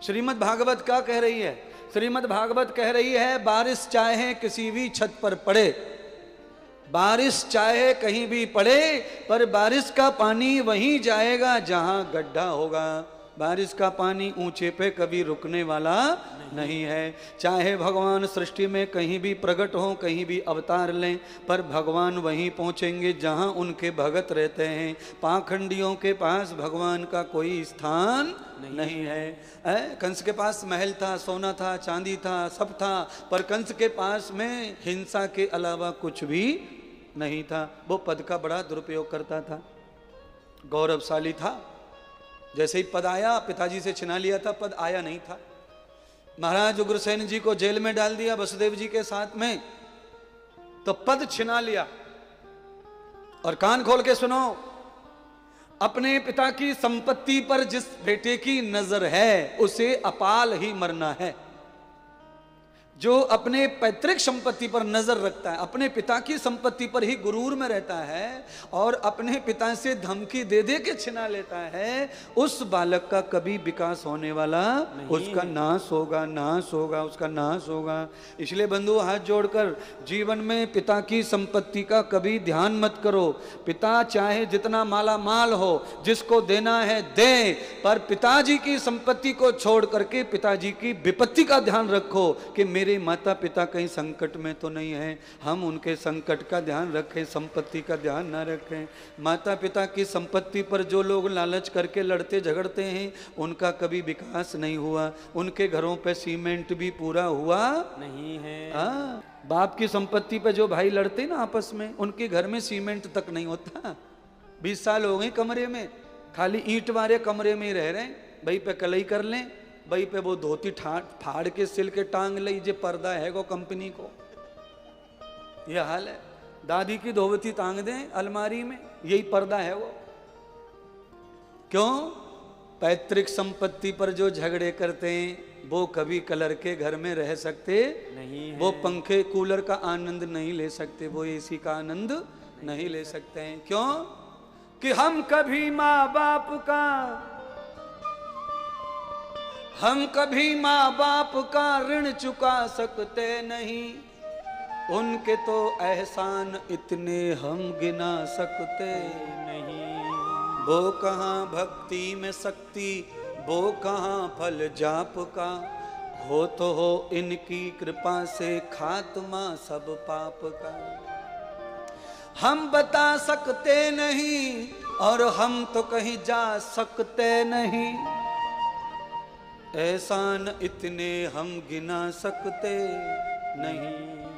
श्रीमद् भागवत क्या कह रही है? श्रीमद् भागवत कह रही है बारिश चाहे किसी भी छत पर पड़े, बारिश चाहे कहीं भी पड़े, पर बारिश का पानी वहीं जाएगा जहां गड्ढा होगा। बारिश का पानी ऊंचे पे कभी रुकने वाला नहीं है। चाहे भगवान सृष्टि में कहीं भी प्रकट हो, कहीं भी अवतार लें, पर भगवान वहीं पहुंचेंगे जहां उनके भगत रहते हैं। पाखंडियों के पास भगवान का कोई स्थान नहीं है। कंस के पास महल था, सोना था, चांदी था, सब था, पर कंस के पास में हिंसा के अलावा कुछ भी नहीं था। वो पद का बड़ा दुरुपयोग करता था, गौरवशाली था। जैसे ही पद आया, पिताजी से छिना लिया था, पद आया नहीं था। महाराज उग्रसेन जी को जेल में डाल दिया वसुदेव जी के साथ में, तो पद छिना लिया। और कान खोल के सुनो, अपने पिता की संपत्ति पर जिस बेटे की नजर है उसे अपाल ही मरना है। जो अपने पैतृक संपत्ति पर नजर रखता है, अपने पिता की संपत्ति पर ही गुरूर में रहता है और अपने पिता से धमकी दे दे के छिना लेता है, उस बालक का कभी विकास होने वाला नहीं। उसका नाश होगा, नाश होगा, उसका नाश होगा। इसलिए बंधु हाथ जोड़कर जीवन में पिता की संपत्ति का कभी ध्यान मत करो। पिता चाहे जितना माला माल हो, जिसको देना है दे, पर पिताजी की संपत्ति को छोड़ करके पिताजी की विपत्ति का ध्यान रखो कि मेरे माता पिता कहीं संकट में तो नहीं है। हम उनके संकट का ध्यान रखें, संपत्ति का ध्यान ना रखें। माता पिता की संपत्ति पर जो लोग लालच करके लड़ते झगड़ते हैं, उनका कभी विकास नहीं हुआ। उनके घरों पे सीमेंट भी पूरा हुआ नहीं है। बाप की संपत्ति पे जो भाई लड़ते ना आपस में, उनके घर में सीमेंट तक नहीं होता। 20 साल हो गए कमरे में, खाली ईंट वाले कमरे में ही रह रहे हैं। भाई पे कलई कर लें, भाई पे वो धोती फाड़ के सिल के टांग लीजिए, पर्दा है वो कंपनी को। ये हाल है। दादी की धोती टांग दें अलमारी में, यही पर्दा है वो। क्यों? पैतृक संपत्ति पर जो झगड़े करते हैं वो कभी कलर के घर में रह सकते नहीं है। वो पंखे कूलर का आनंद नहीं ले सकते, वो एसी का आनंद नहीं ले सकते हैं। क्यों? कि हम कभी माँ बाप का ऋण चुका सकते नहीं। उनके तो एहसान इतने हम गिना सकते नहीं। वो कहाँ भक्ति में शक्ति, वो कहाँ फल जाप का, हो तो हो इनकी कृपा से खात्मा सब पाप का। हम बता सकते नहीं और हम तो कहीं जा सकते नहीं। एहसान इतने हम गिना सकते नहीं।